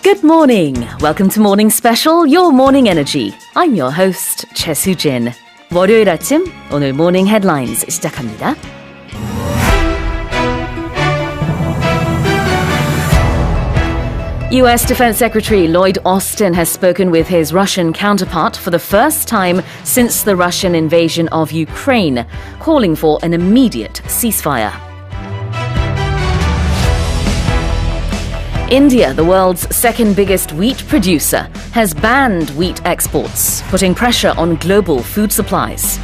Good morning. Welcome to Morning Special, Your Morning Energy. I'm your host, Choi Soo-jin. 월요일 아침, 오늘 Morning Headlines 시작합니다. U.S. Defense Secretary Lloyd Austin has spoken with his Russian counterpart for the first time since the Russian invasion of Ukraine, calling for an immediate ceasefire. India, the world's second biggest wheat producer, has banned wheat exports, putting pressure on global food supplies.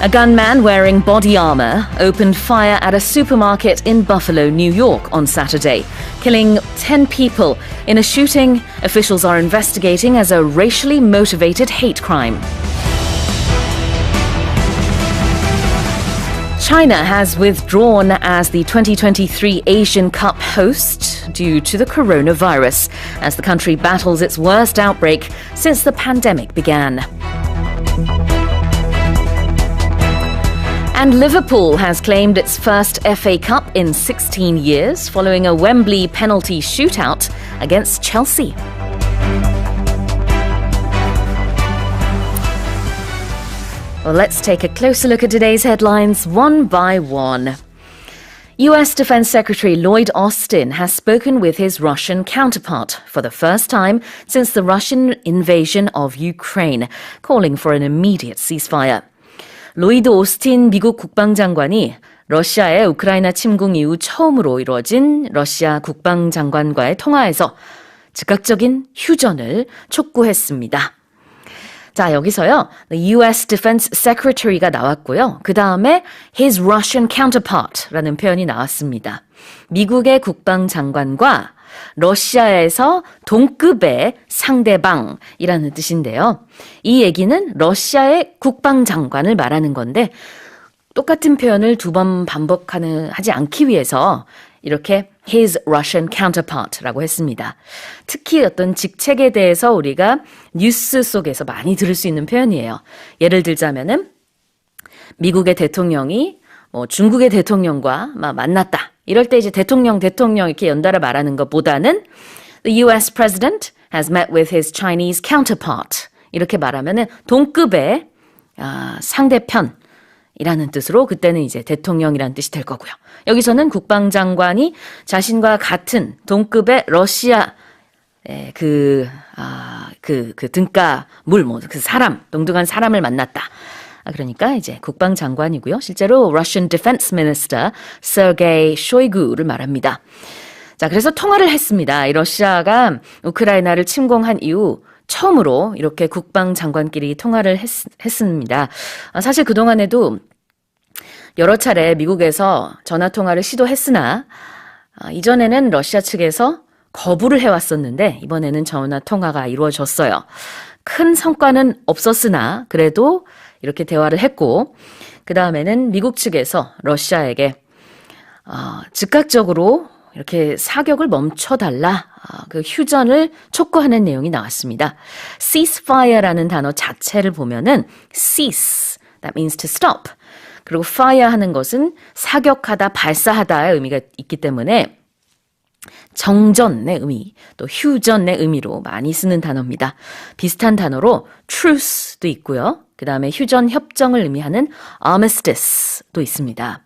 A gunman wearing body armor opened fire at a supermarket in Buffalo, New York on Saturday, killing 10 people in a shooting officials are investigating as a racially motivated hate crime. China has withdrawn as the 2023 Asian Cup host due to the coronavirus as the country battles its worst outbreak since the pandemic began. And Liverpool has claimed its first FA Cup in 16 years following a Wembley penalty shootout against Chelsea. Well, let's take a closer look at today's headlines one by one. U.S. Defense Secretary Lloyd Austin has spoken with his Russian counterpart for the first time since the Russian invasion of Ukraine, calling for an immediate ceasefire. 로이드 오스틴 미국 국방장관이 러시아의 우크라이나 침공 이후 처음으로 이루어진 러시아 국방장관과의 통화에서 즉각적인 휴전을 촉구했습니다. 자, 여기서요, the U.S. Defense Secretary가 나왔고요. 그 다음에 his Russian counterpart라는 표현이 나왔습니다. 미국의 국방장관과 러시아에서 동급의 상대방이라는 뜻인데요. 이 얘기는 러시아의 국방장관을 말하는 건데 똑같은 표현을 두 번 반복하지 않기 위해서 이렇게 his Russian counterpart라고 했습니다. 특히 어떤 직책에 대해서 우리가 뉴스 속에서 많이 들을 수 있는 표현이에요. 예를 들자면은 미국의 대통령이 중국의 대통령과 만났다. 이럴 때 이제 대통령 이렇게 연달아 말하는 것보다는 the U.S. President has met with his Chinese counterpart. 이렇게 말하면은 동급의 상대편이라는 뜻으로 그때는 이제 대통령이라는 뜻이 될 거고요. 여기서는 국방장관이 자신과 같은 동급의 러시아 그 등가물 그 사람 동등한 사람을 만났다. 그러니까 이제 국방장관이고요. 실제로 Russian Defense Minister Sergei Shoigu를 말합니다. 자, 그래서 통화를 했습니다. 이 러시아가 우크라이나를 침공한 이후 처음으로 이렇게 국방장관끼리 통화를 했습니다. 사실 그동안에도 여러 차례 미국에서 전화통화를 시도했으나 이전에는 러시아 측에서 거부를 해왔었는데 이번에는 전화통화가 이루어졌어요. 큰 성과는 없었으나 그래도 이렇게 대화를 했고 그 다음에는 미국 측에서 러시아에게 즉각적으로 이렇게 사격을 멈춰달라 그 휴전을 촉구하는 내용이 나왔습니다. ceasefire라는 단어 자체를 보면은 cease, that means to stop. 그리고 fire 하는 것은 사격하다, 발사하다의 의미가 있기 때문에 정전의 의미, 또 휴전의 의미로 많이 쓰는 단어입니다. 비슷한 단어로 truce도 있고요. 그 다음에 휴전 협정을 의미하는 armistice도 있습니다.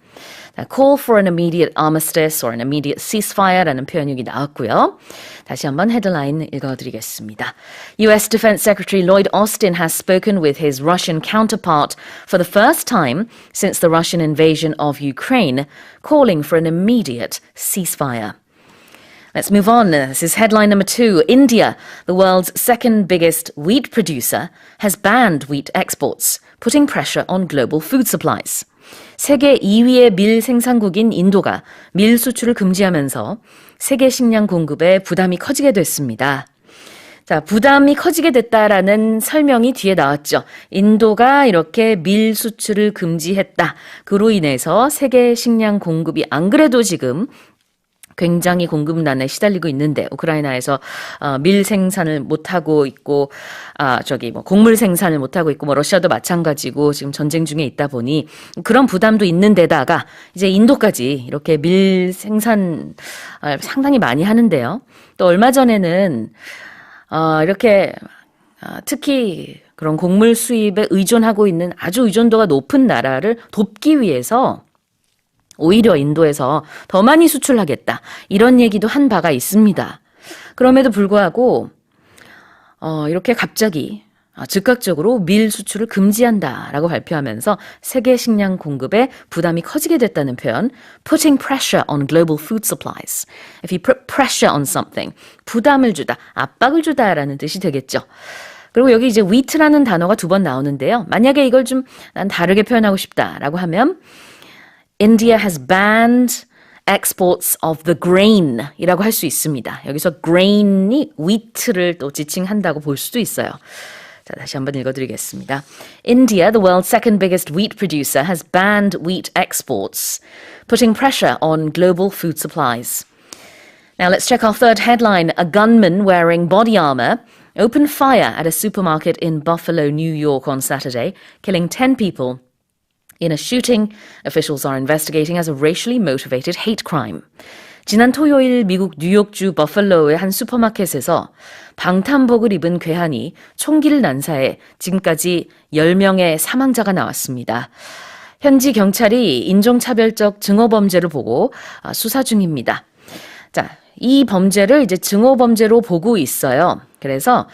call for an immediate armistice or an immediate ceasefire라는 표현이 나왔고요. 다시 한번 헤드라인 읽어드리겠습니다. U.S. Defense Secretary Lloyd Austin has spoken with his Russian counterpart for the first time since the Russian invasion of Ukraine, calling for an immediate ceasefire. Let's move on. This is headline number 2. India, the world's second biggest wheat producer, has banned wheat exports, putting pressure on global food supplies. 세계 2위의 밀 생산국인 인도가 밀 수출을 금지하면서 세계 식량 공급에 부담이 커지게 됐습니다. 자, 부담이 커지게 됐다라는 설명이 뒤에 나왔죠. 인도가 이렇게 밀 수출을 금지했다. 그로 인해서 세계 식량 공급이 안 그래도 지금 굉장히 공급난에 시달리고 있는데 우크라이나에서 밀 생산을 못하고 있고 곡물 생산을 못하고 있고 러시아도 마찬가지고 지금 전쟁 중에 있다 보니 그런 부담도 있는 데다가 이제 인도까지 이렇게 밀 생산 상당히 많이 하는데요. 또 얼마 전에는 이렇게 특히 그런 곡물 수입에 의존하고 있는 아주 의존도가 높은 나라를 돕기 위해서 오히려 인도에서 더 많이 수출하겠다. 이런 얘기도 한 바가 있습니다. 그럼에도 불구하고 이렇게 갑자기 즉각적으로 밀 수출을 금지한다라고 발표하면서 세계 식량 공급에 부담이 커지게 됐다는 표현, putting pressure on global food supplies. If you put pressure on something, 부담을 주다, 압박을 주다라는 뜻이 되겠죠. 그리고 여기 이제 wheat라는 단어가 2번 나오는데요. 만약에 이걸 좀 난 다르게 표현하고 싶다라고 하면 India has banned exports of the grain 이라고 할 수 있습니다. 여기서 grain이 wheat를 또 지칭한다고 볼 수도 있어요. 자, 다시 한번 읽어드리겠습니다. India, the world's second biggest wheat producer, has banned wheat exports, putting pressure on global food supplies. Now let's check our third headline. A gunman wearing body armor opened fire at a supermarket in Buffalo, New York on Saturday, killing 10 people. In a shooting, officials are investigating as a racially motivated hate crime. 지난 토요일 미국 뉴욕주 버팔로의 한 슈퍼마켓에서 방탄복을 입은 괴한이 총기를 난사해 지금까지 10명의 사망자가 나왔습니다. 현지 경찰이 인종차별적 증오범죄를 보고 수사 중입니다. 자, 이 범죄를 이제 증오범죄로 보고 있어요. 그래서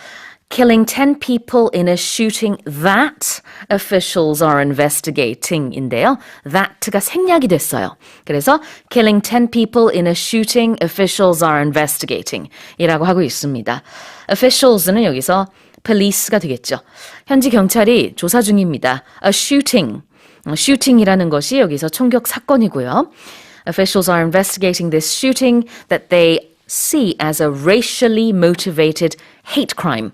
Killing 10 people in a shooting that officials are investigating 인데요. that가 생략이 됐어요. 그래서 killing 10 people in a shooting officials are investigating 이라고 하고 있습니다. officials는 여기서 police가 되겠죠. 현지 경찰이 조사 중입니다. a shooting이라는 것이 여기서 총격 사건이고요. Officials are investigating this shooting that they see as a racially motivated hate crime.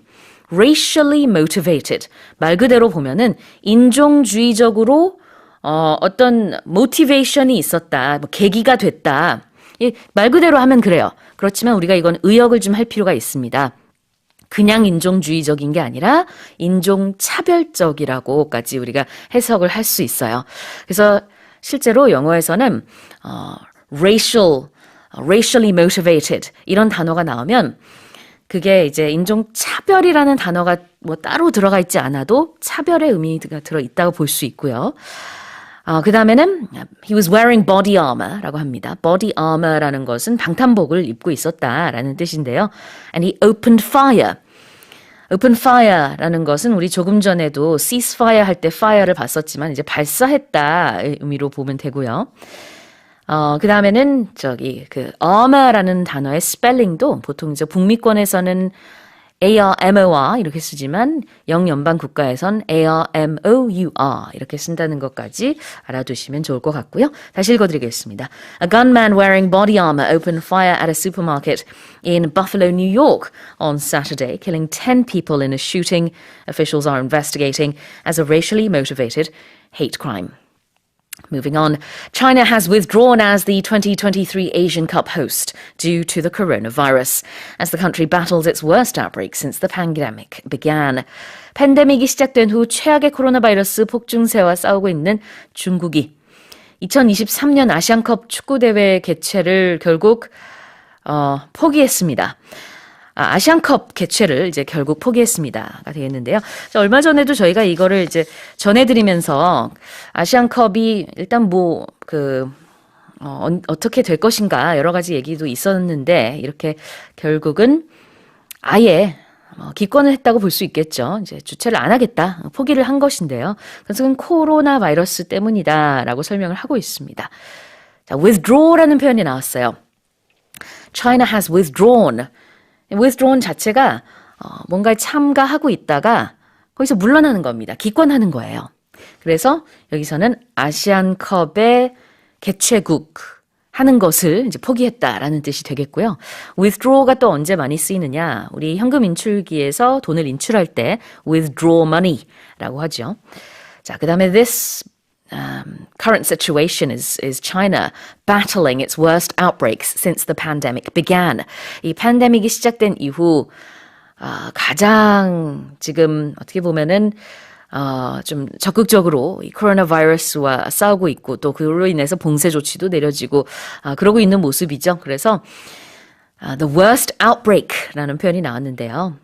racially motivated. 말 그대로 보면은 인종주의적으로 어떤 motivation이 있었다. 계기가 됐다. 말 그대로 하면 그래요. 그렇지만 우리가 이건 의역을 좀 할 필요가 있습니다. 그냥 인종주의적인 게 아니라 인종차별적이라고까지 우리가 해석을 할 수 있어요. 그래서 실제로 영어에서는 racially motivated 이런 단어가 나오면 그게 이제 인종차별이라는 단어가 뭐 따로 들어가 있지 않아도 차별의 의미가 들어있다고 볼 수 있고요. 그 다음에는 he was wearing body armor라고 합니다. body armor라는 것은 방탄복을 입고 있었다라는 뜻인데요. And he opened fire. open fire라는 것은 우리 조금 전에도 ceasefire 할 때 fire를 봤었지만 이제 발사했다의 의미로 보면 되고요. 그 다음에는 armor라는 단어의 스펠링도 보통 이제 북미권에서는 ARMOR 이렇게 쓰지만 영연방 국가에선 ARMOUR 이렇게 쓴다는 것까지 알아두시면 좋을 것 같고요. 다시 읽어드리겠습니다. A gunman wearing body armor opened fire at a supermarket in Buffalo, New York on Saturday, killing 10 people in a shooting officials are investigating as a racially motivated hate crime. Moving on, China has withdrawn as the 2023 Asian Cup host due to the coronavirus, as the country battles its worst outbreak since the pandemic began. 팬데믹이 시작된 후 최악의 코로나 바이러스 폭증세와 싸우고 있는 중국이 2023년 아시안컵 축구대회 개최를 결국 포기했습니다. 아시안컵 개최를 이제 결국 포기했습니다가 되겠는데요. 얼마 전에도 저희가 이거를 이제 전해드리면서 아시안컵이 일단 어떻게 될 것인가 여러 가지 얘기도 있었는데 이렇게 결국은 아예 기권을 했다고 볼 수 있겠죠. 이제 주최를 안 하겠다 포기를 한 것인데요. 그것은 코로나 바이러스 때문이다라고 설명을 하고 있습니다. 자, withdraw라는 표현이 나왔어요. China has withdrawn. withdrawn 자체가 뭔가에 참가하고 있다가 거기서 물러나는 겁니다. 기권하는 거예요. 그래서 여기서는 아시안컵의 개최국 하는 것을 이제 포기했다라는 뜻이 되겠고요. withdraw가 또 언제 많이 쓰이느냐? 우리 현금 인출기에서 돈을 인출할 때 withdraw money라고 하죠. 자, 그다음에 this current situation is China battling its worst outbreaks since the pandemic began. 이 팬데믹이 시작된 이후 가장 지금 어떻게 보면은 좀 적극적으로 이 코로나 바이러스와 싸우고 있고 또 그로 인해서 봉쇄 조치도 내려지고 그러고 있는 모습이죠. 그래서 the worst outbreak라는 표현이 나왔는데요.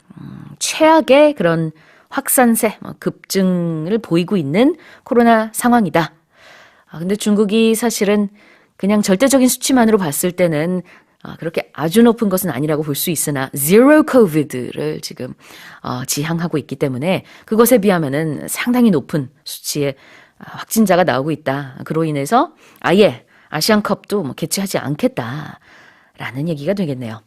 최악의 그런 확산세, 급증을 보이고 있는 코로나 상황이다. 근데 중국이 사실은 그냥 절대적인 수치만으로 봤을 때는 그렇게 아주 높은 것은 아니라고 볼 수 있으나 zero covid를 지금 지향하고 있기 때문에 그것에 비하면은 상당히 높은 수치의 확진자가 나오고 있다. 그로 인해서 아예 아시안컵도 개최하지 않겠다라는 얘기가 되겠네요.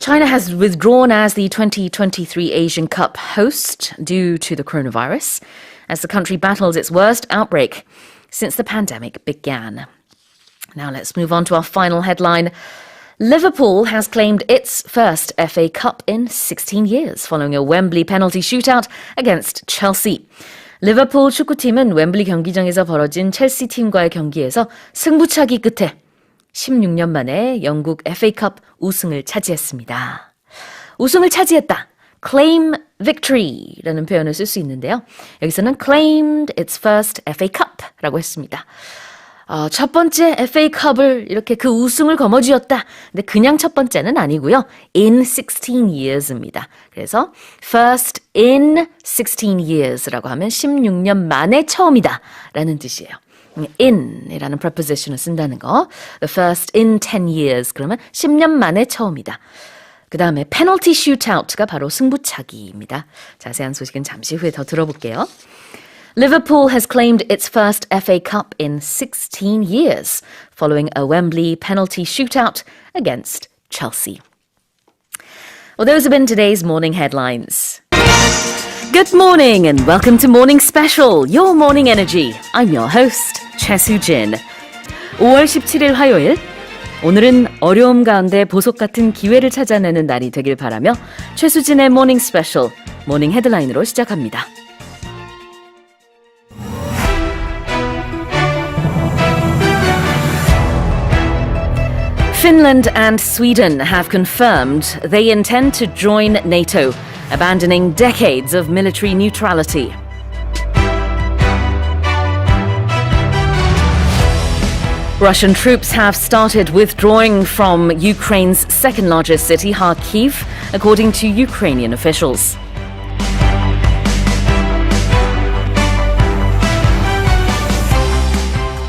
China has withdrawn as the 2023 Asian Cup host due to the coronavirus as the country battles its worst outbreak since the pandemic began. Now let's move on to our final headline. Liverpool has claimed its first FA Cup in 16 years following a Wembley penalty shootout against Chelsea. 리버풀 축구팀은 웸블리 경기장에서 벌어진 첼시 팀과의 경기에서 승부차기 끝에 16년 만에 영국 FA컵 우승을 차지했습니다. 우승을 차지했다. claim victory라는 표현을 쓸 수 있는데요. 여기서는 claimed its first FA컵라고 했습니다. 첫 번째 FA컵을 이렇게 그 우승을 거머쥐었다. 근데 그냥 첫 번째는 아니고요. in 16 years입니다. 그래서 first in 16 years라고 하면 16년 만에 처음이다 라는 뜻이에요. in이라는 preposition을 쓴다는 거. The first in 10 years. 그러면 10년 만에 처음이다. 그 다음에 penalty shootout가 바로 승부차기입니다. 자세한 소식은 잠시 후에 더 들어볼게요. Liverpool has claimed its first FA Cup in 16 years following a Wembley penalty shootout against Chelsea. Well, those have been today's morning headlines. Good morning and welcome to Morning Special, Your Morning Energy. I'm your host, Choi Soo-jin. 5월 17일 화요일, 오늘은 어려움 가운데 보석 같은 기회를 찾아내는 날이 되길 바라며 최수진의 모닝 스페셜, 모닝 헤드라인으로 시작합니다. Finland and Sweden have confirmed they intend to join NATO, abandoning decades of military neutrality. Russian troops have started withdrawing from Ukraine's second-largest city, Kharkiv, according to Ukrainian officials.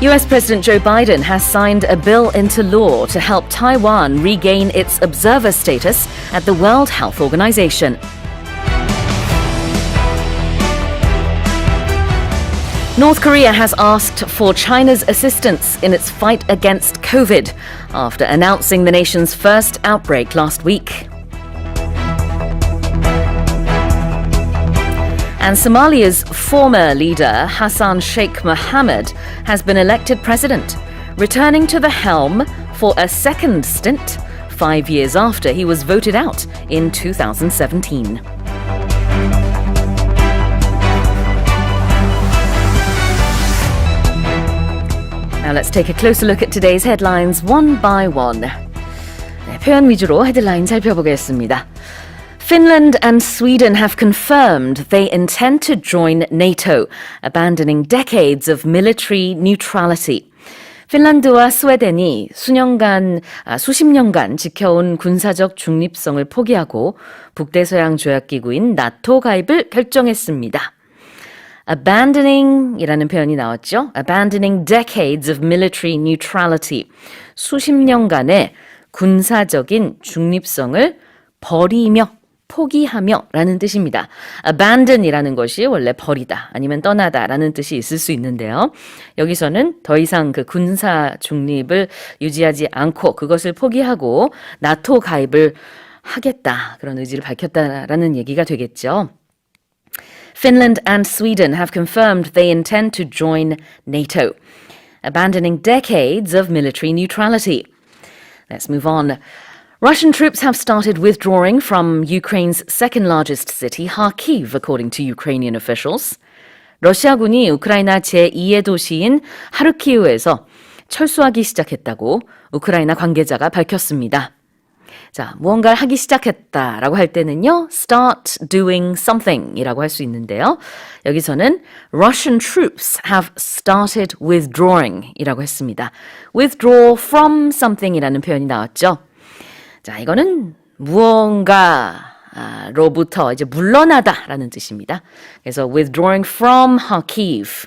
US President Joe Biden has signed a bill into law to help Taiwan regain its observer status at the World Health Organization. North Korea has asked for China's assistance in its fight against COVID after announcing the nation's first outbreak last week. And Somalia's former leader, Hassan Sheikh Mohammed, has been elected president, returning to the helm for a second stint 5 years after he was voted out in 2017. Now let's take a closer look at today's headlines one by one. 네, 표현 위주로 헤드라인 살펴보겠습니다. Finland and Sweden have confirmed they intend to join NATO, abandoning decades of military neutrality. 핀란드와 스웨덴이 수십 년간 지켜온 군사적 중립성을 포기하고 북대서양 조약기구인 나토 가입을 결정했습니다. Abandoning이라는 표현이 나왔죠. Abandoning decades of military neutrality. 수십 년간의 군사적인 중립성을 버리며 포기하며 라는 뜻입니다. abandon이라는 것이 원래 버리다 아니면 떠나다 라는 뜻이 있을 수 있는데요. 여기서는 더 이상 그 군사 중립을 유지하지 않고 그것을 포기하고 나토 가입을 하겠다 그런 의지를 밝혔다라는 얘기가 되겠죠. Finland and Sweden have confirmed they intend to join NATO, abandoning decades of military neutrality. Let's move on. Russian troops have started withdrawing from Ukraine's second-largest city, Kharkiv, according to Ukrainian officials. 러시아군이 우크라이나 제2의 도시인 하르키우에서 철수하기 시작했다고 우크라이나 관계자가 밝혔습니다. 자, 무언가를 하기 시작했다라고 할 때는요, start doing something 이라고 할 수 있는데요. 여기서는 Russian troops have started withdrawing 이라고 했습니다. withdraw from something 이라는 표현이 나왔죠. 자, 이거는 무언가로부터 이제 물러나다라는 뜻입니다. 그래서 withdrawing from Kharkiv,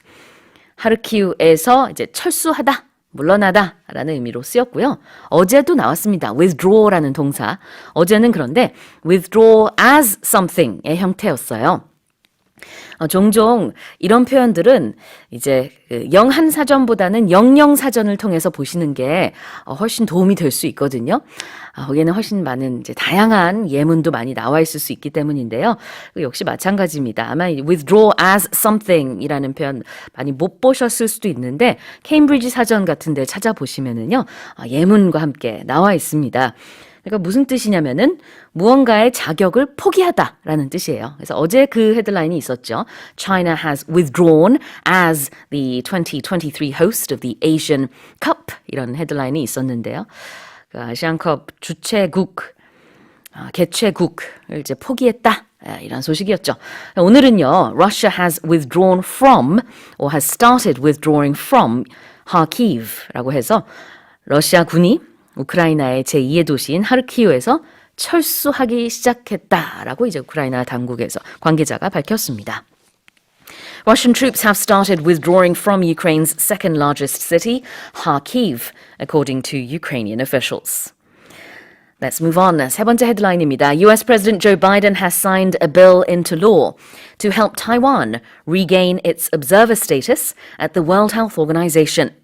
하르키우에서 이제 철수하다, 물러나다 라는 의미로 쓰였고요. 어제도 나왔습니다. withdraw라는 동사. 어제는 그런데 withdraw as something의 형태였어요. 종종 이런 표현들은 이제 영한사전보다는 영영사전을 통해서 보시는 게 훨씬 도움이 될 수 있거든요. 거기에는 훨씬 많은 이제 다양한 예문도 많이 나와 있을 수 있기 때문인데요. 역시 마찬가지입니다. 아마 withdraw as something 이라는 표현 많이 못 보셨을 수도 있는데 케임브리지 사전 같은 데 찾아보시면은요. 예문과 함께 나와 있습니다. 그러니까 무슨 뜻이냐면은 무언가의 자격을 포기하다라는 뜻이에요. 그래서 어제 그 헤드라인이 있었죠. China has withdrawn as the 2023 host of the Asian Cup 이런 헤드라인이 있었는데요. 그 아시안컵 주최국, 개최국을 이제 포기했다. 이런 소식이었죠. 오늘은요. Russia has withdrawn from or has started withdrawing from Kharkiv라고 해서 러시아군이 우크라이나의 제2의 도시인 하르키우에서 철수하기 시작했다라고 이제 우크라이나 당국에서 관계자가 밝혔습니다. Russian troops have started withdrawing from Ukraine's second largest city, Kharkiv, according to Ukrainian officials. Let's move on. 세 번째 헤드라인입니다. US President Joe Biden has signed a bill into law to help Taiwan regain its observer status at the World Health Organization.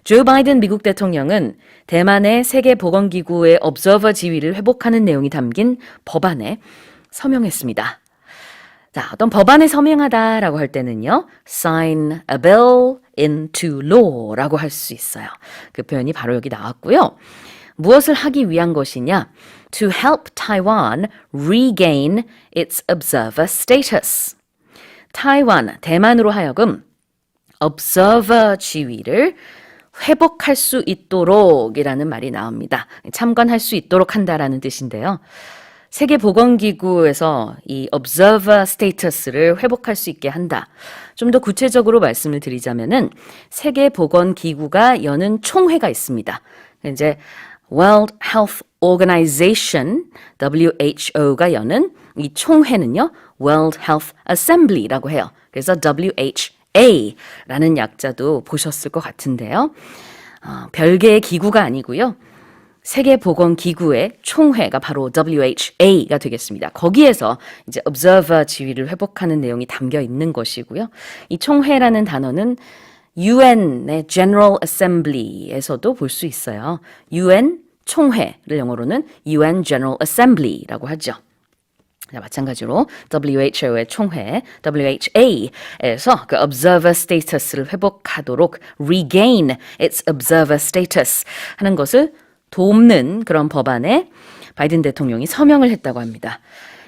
조 바이든 미국 대통령은 대만의 세계보건기구의 observer 지위를 회복하는 내용이 담긴 법안에 서명했습니다. 자, 어떤 법안에 서명하다라고 할 때는요. sign a bill into law라고 할 수 있어요. 그 표현이 바로 여기 나왔고요. 무엇을 하기 위한 것이냐? To help Taiwan regain its observer status. 타이완, 대만으로 하여금 observer 지위를 회복할 수 있도록 이라는 말이 나옵니다. 참관할 수 있도록 한다라는 뜻인데요. 세계보건기구에서 이 observer status를 회복할 수 있게 한다. 좀 더 구체적으로 말씀을 드리자면은 세계보건기구가 여는 총회가 있습니다. 이제 World Health Organization, WHO가 여는 이 총회는요, World Health Assembly라고 해요. 그래서 WHA라는 약자도 보셨을 것 같은데요. 별개의 기구가 아니고요. 세계보건기구의 총회가 바로 WHA가 되겠습니다. 거기에서 이제 observer 지위를 회복하는 내용이 담겨 있는 것이고요. 이 총회라는 단어는 UN의 General Assembly에서도 볼 수 있어요. UN 총회를 영어로는 UN General Assembly라고 하죠. 마찬가지로 WHO의 총회, WHA에서 그 observer status를 회복하도록 regain its observer status 하는 것을 돕는 그런 법안에 바이든 대통령이 서명을 했다고 합니다.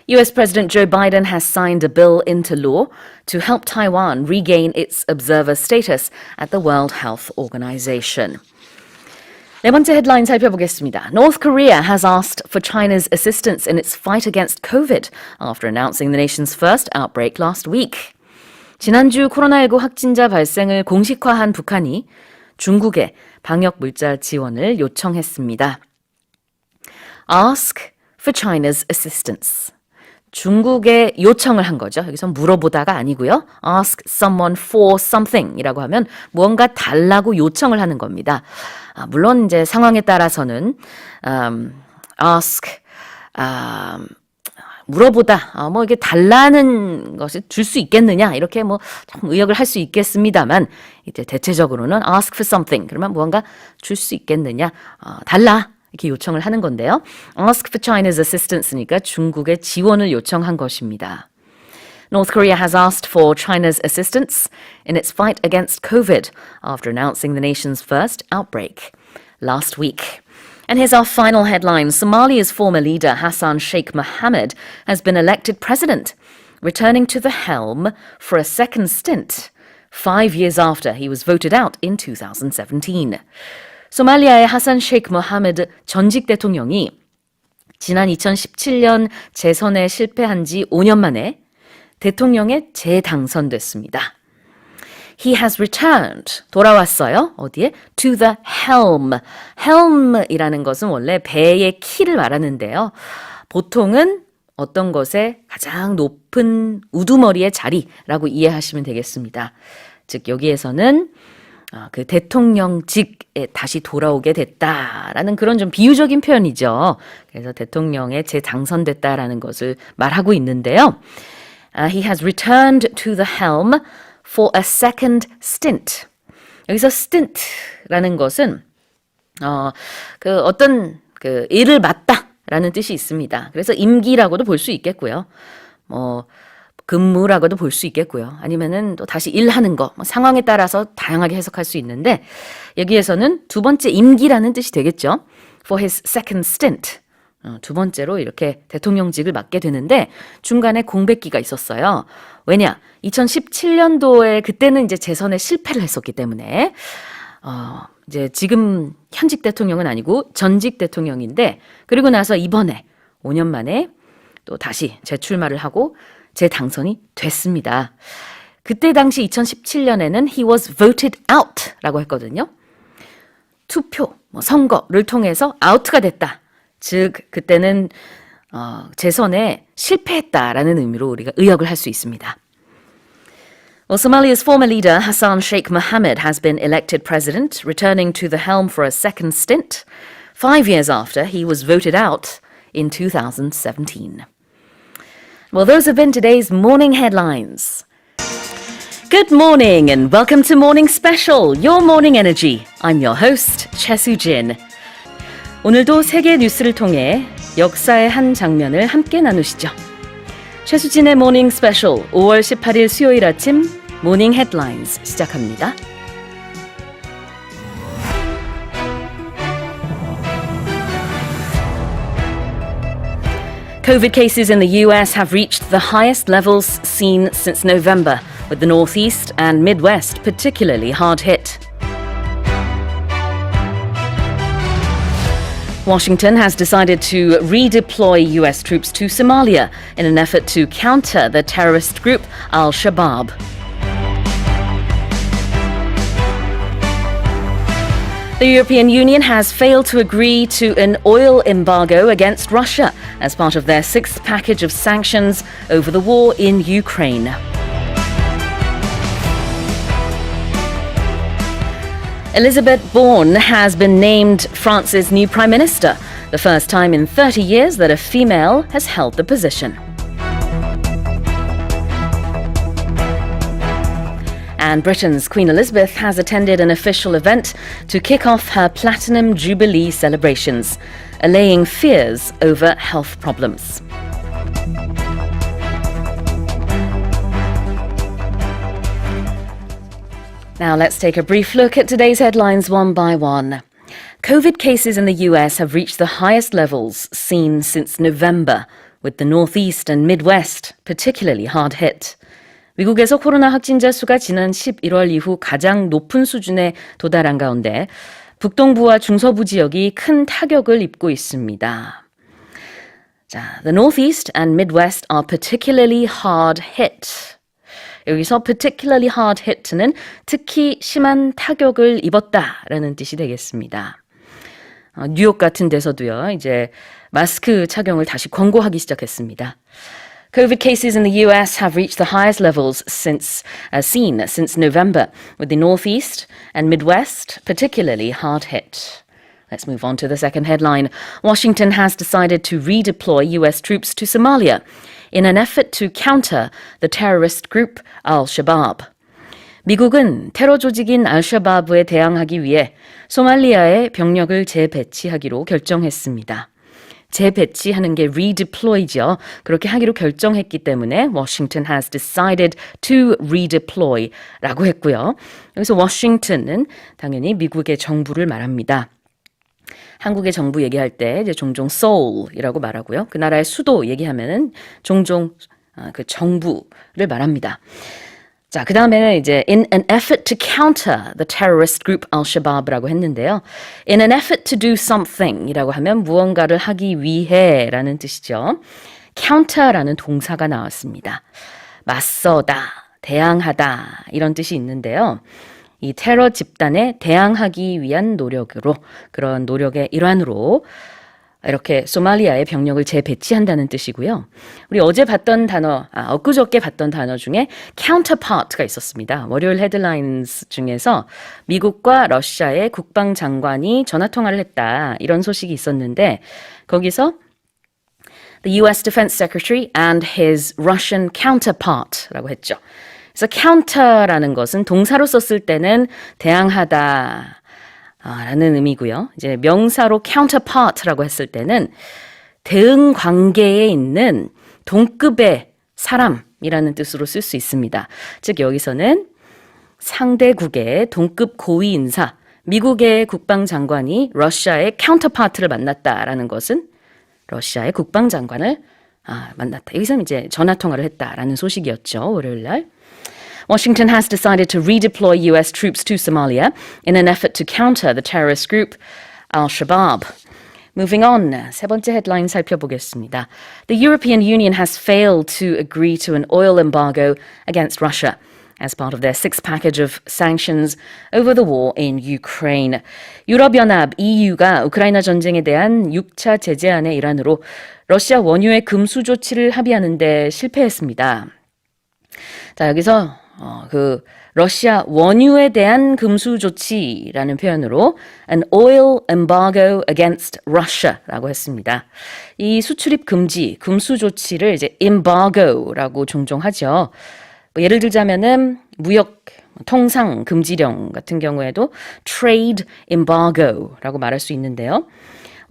US President Joe Biden has signed a bill into law to help Taiwan regain its observer status at the World Health Organization. 네 번째 헤드라인 살펴보겠습니다. North Korea has asked for China's assistance in its fight against COVID after announcing the nation's first outbreak last week. 지난주 코로나19 확진자 발생을 공식화한 북한이 중국에 방역 물자 지원을 요청했습니다. Ask for China's assistance. 중국에 요청을 한 거죠. 여기서 물어보다가 아니고요. Ask someone for something 이라고 하면 무언가 달라고 요청을 하는 겁니다. 물론 이제 상황에 따라서는 ask 물어보다 뭐 이게 달라는 것을 줄 수 있겠느냐 이렇게 뭐 좀 의역을 할 수 있겠습니다만 이제 대체적으로는 ask for something 그러면 무언가 줄 수 있겠느냐 달라 이렇게 요청을 하는 건데요. Ask for China's assistance니까 중국의 지원을 요청한 것입니다. North Korea has asked for China's assistance in its fight against COVID after announcing the nation's first outbreak last week. And here's our final headline. Somalia's former leader Hassan Sheikh Mohammed has been elected president, returning to the helm for a second stint 5 years after he was voted out in 2017. 소말리아의 하산 셰이크 모하메드 전직 대통령이 지난 2017년 재선에 실패한 지 5년 만에 대통령에 재당선됐습니다. He has returned. 돌아왔어요. 어디에? To the helm. helm이라는 것은 원래 배의 키를 말하는데요. 보통은 어떤 것의 가장 높은 우두머리의 자리라고 이해하시면 되겠습니다. 즉 여기에서는 그 대통령직에 다시 돌아오게 됐다라는 그런 좀 비유적인 표현이죠. 그래서 대통령에 재당선됐다라는 것을 말하고 있는데요. He has returned to the helm for a second stint. 여기서 stint라는 것은 어떤 일을 맡다라는 뜻이 있습니다. 그래서 임기라고도 볼 수 있겠고요. 근무라고도 볼 수 있겠고요. 아니면은 또 다시 일하는 거, 상황에 따라서 다양하게 해석할 수 있는데 여기에서는 두 번째 임기라는 뜻이 되겠죠. For his second stint. 두 번째로 이렇게 대통령직을 맡게 되는데 중간에 공백기가 있었어요. 왜냐? 2017년도에 그때는 이제 재선에 실패를 했었기 때문에 이제 지금 현직 대통령은 아니고 전직 대통령인데 그리고 나서 이번에 5년 만에 또 다시 재출마를 하고 재당선이 됐습니다. 그때 당시 2017년에는 he was voted out 라고 했거든요. 투표, 선거를 통해서 아웃가 됐다. 즉 그때는 재선에 실패했다라는 의미로 우리가 의역을 할 수 있습니다. Well, Somalia's former leader Hassan Sheikh Mohammed has been elected president, returning to the helm for a second stint 5 years after he was voted out in 2017. Well, those have been today's morning headlines. Good morning and welcome to Morning Special, Your Morning Energy. I'm your host, Choi Soo-jin. 오늘도 세계 뉴스를 통해 역사의 한 장면을 함께 나누시죠. 최수진의 모닝 스페셜 5월 18일 수요일 아침 모닝 헤드라인스 시작합니다. COVID cases in the US have reached the highest levels seen since November, with the Northeast and Midwest particularly hard hit. Washington has decided to redeploy US troops to Somalia in an effort to counter the terrorist group Al-Shabaab. The European Union has failed to agree to an oil embargo against Russia as part of their sixth package of sanctions over the war in Ukraine. Elizabeth Borne has been named France's new Prime Minister, the first time in 30 years that a female has held the position. And Britain's Queen Elizabeth has attended an official event to kick off her Platinum Jubilee celebrations, allaying fears over health problems. Now let's take a brief look at today's headlines one by one. COVID cases in the US have reached the highest levels seen since November, with the Northeast and Midwest particularly hard hit. 미국에서 코로나 확진자 수가 지난 11월 이후 가장 높은 수준에 도달한 가운데 북동부와 중서부 지역이 큰 타격을 입고 있습니다. 자, the Northeast and Midwest are particularly hard hit. 여기서 particularly hard hit는 특히 심한 타격을 입었다라는 뜻이 되겠습니다. 뉴욕 같은 데서도요, 이제 마스크 착용을 다시 권고하기 시작했습니다. COVID cases in the US have reached the highest levels seen since November, with the Northeast and Midwest particularly hard hit. Let's move on to the second headline. Washington has decided to redeploy US troops to Somalia in an effort to counter the terrorist group Al-Shabaab. 미국은 테러 조직인 알샤바브에 대항하기 위해 소말리아에 병력을 재배치하기로 결정했습니다. 재배치하는 게 redeploy죠. 그렇게 하기로 결정했기 때문에 Washington has decided to redeploy라고 했고요. 여기서 Washington은 당연히 미국의 정부를 말합니다. 한국의 정부 얘기할 때 이제 종종 Seoul이라고 말하고요. 그 나라의 수도 얘기하면은 종종 그 정부를 말합니다. 자, 그 다음에는 이제 in an effort to counter the terrorist group Al-Shabaab라고 했는데요. In an effort to do something이라고 하면 무언가를 하기 위해라는 뜻이죠. counter라는 동사가 나왔습니다. 맞서다, 대항하다 이런 뜻이 있는데요. 이 테러 집단에 대항하기 위한 노력으로 그런 노력의 일환으로 이렇게 소말리아에 병력을 재배치한다는 뜻이고요. 우리 어제 봤던 단어, 엊그저께 봤던 단어 중에 counterpart가 있었습니다. 월요일 헤드라인스 중에서 미국과 러시아의 국방장관이 전화통화를 했다. 이런 소식이 있었는데 거기서 The U.S. Defense Secretary and his Russian counterpart라고 했죠. 그래서 counter라는 것은 동사로 썼을 때는 대항하다 라는 의미고요. 이제 명사로 counterpart라고 했을 때는 대응 관계에 있는 동급의 사람이라는 뜻으로 쓸 수 있습니다. 즉 여기서는 상대국의 동급 고위 인사, 미국의 국방장관이 러시아의 counterpart를 만났다라는 것은 러시아의 국방장관을 만났다. 여기서는 이제 전화통화를 했다라는 소식이었죠. 월요일 날. Washington has decided to redeploy US troops to Somalia in an effort to counter the terrorist group Al-Shabaab. Moving on, 세 번째 헤드라인 살펴보겠습니다. The European Union has failed to agree to an oil embargo against Russia as part of their sixth package of sanctions over the war in Ukraine. 유럽연합 EU가 우크라이나 전쟁에 대한 6차 제재안의 일환으로 러시아 원유의 금수 조치를 합의하는 데 실패했습니다. 자, 여기서 그 러시아 원유에 대한 금수 조치라는 표현으로 an oil embargo against Russia라고 했습니다. 이 수출입 금지, 금수 조치를 이제 embargo라고 종종 하죠. 뭐 예를 들자면은 무역 통상 금지령 같은 경우에도 trade embargo라고 말할 수 있는데요.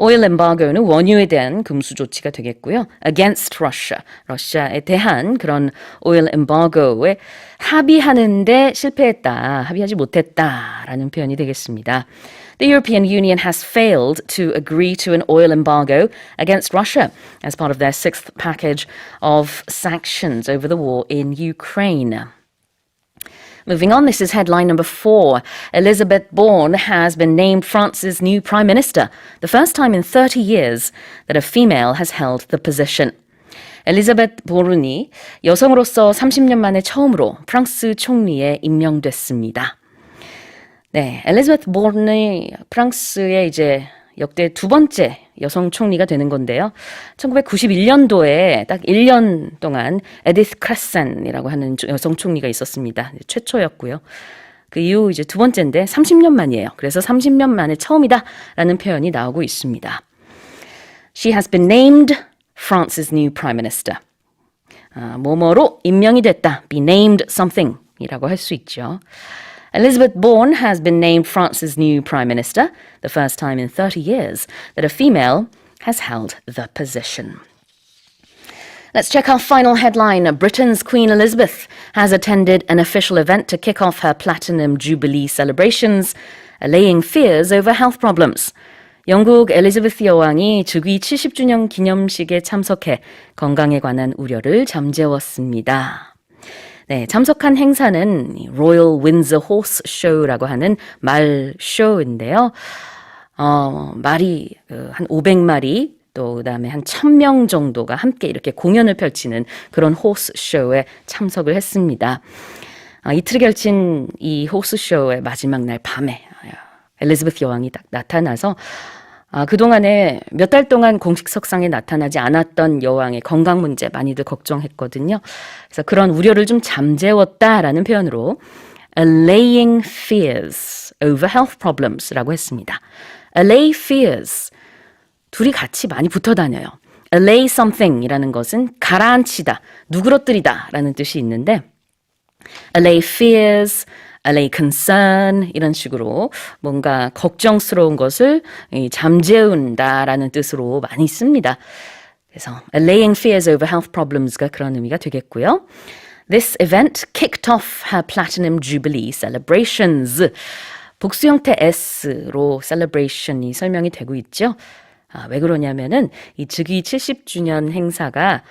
oil embargo는 원유에 대한 금수 조치가 되겠고요. against Russia, 러시아에 대한 그런 oil embargo에 합의하는데 실패했다, 합의하지 못했다라는 표현이 되겠습니다. The European Union has failed to agree to an oil embargo against Russia as part of their sixth package of sanctions over the war in Ukraine. Moving on, this is headline number 4. Elizabeth Bourne has been named France's new Prime Minister, the first time in 30 years that a female has held the position. 엘리자베트 보른이 여성으로서 30년 만에 처음으로 프랑스 총리에 임명됐습니다. 네, 엘리자베트 보른이 프랑스의 이제 역대 두 번째 여성 총리가 되는 건데요. 1991년도에 딱 1년 동안 에디스 크레센이라고 하는 여성 총리가 있었습니다. 최초였고요. 그 이후 이제 두 번째인데 30년 만이에요. 그래서 30년 만에 처음이다라는 표현이 나오고 있습니다. She has been named France's new prime minister. 뭐뭐로 임명이 됐다. Be named something이라고 할 수 있죠. Elizabeth Bourne has been named France's new prime minister, the first time in 30 years that a female has held the position. Let's check our final headline. Britain's Queen Elizabeth has attended an official event to kick off her Platinum Jubilee celebrations, allaying fears over health problems. 영국 엘리자베스 여왕이 즉위 70주년 기념식에 참석해 건강에 관한 우려를 잠재웠습니다. 네, 참석한 행사는 Royal Windsor Horse Show라고 하는 말 쇼인데요. 말이 한 500마리 또 그다음에 한 1000명 정도가 함께 이렇게 공연을 펼치는 그런 호스 쇼에 참석을 했습니다. 이틀을 걸친 이 호스 쇼의 마지막 날 밤에 엘리자베스 여왕이 딱 나타나서 그동안에 몇 달 동안 공식석상에 나타나지 않았던 여왕의 건강 문제 많이들 걱정했거든요. 그래서 그런 우려를 좀 잠재웠다라는 표현으로 allaying fears over health problems라고 했습니다. allay fears, 둘이 같이 많이 붙어 다녀요. allay something이라는 것은 가라앉히다, 누그러뜨리다 라는 뜻이 있는데 allay fears, allay concern 이런 식으로 뭔가 걱정스러운 것을 잠재운다라는 뜻으로 많이 씁니다. 그래서 allaying fears over health problems가 그런 의미가 되겠고요. This event kicked off her Platinum Jubilee celebrations. 복수 형태 S로 celebration이 설명이 되고 있죠. 왜 그러냐면은 이 즉위 70주년 행사가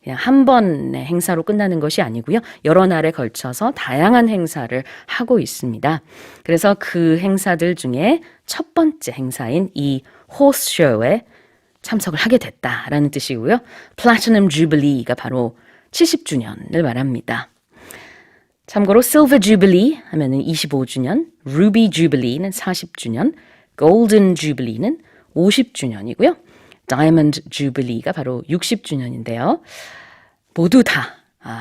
그냥 한 번의 행사로 끝나는 것이 아니고요. 여러 날에 걸쳐서 다양한 행사를 하고 있습니다. 그래서 그 행사들 중에 첫 번째 행사인 이 호스쇼에 참석을 하게 됐다라는 뜻이고요. 플래티넘 주빌리가 바로 70주년을 말합니다. 참고로 실버 주빌리 하면은 25주년, 루비 주빌리는 40주년, 골든 주빌리는 50주년이고요. 다이아몬드 주빌리가 바로 60주년인데요. 모두 다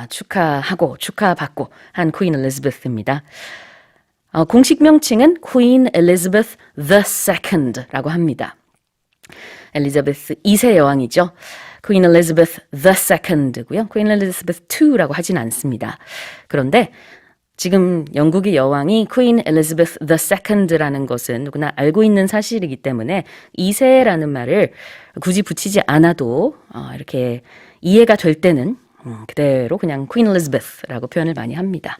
축하하고 축하받고 한 퀸 엘리자베스입니다. 공식 명칭은 퀸 엘리자베스 the Second라고 합니다. 엘리자베스 2세 여왕이죠. 퀸 엘리자베스 the Second고요. 퀸 엘리자베스 2라고 하진 않습니다. 그런데 지금 영국의 여왕이 퀸 엘리자베스 the Second라는 것은 누구나 알고 있는 사실이기 때문에 2세라는 말을 굳이 붙이지 않아도 이렇게 이해가 될 때는 그대로 그냥 퀸 엘리자베스라고 표현을 많이 합니다.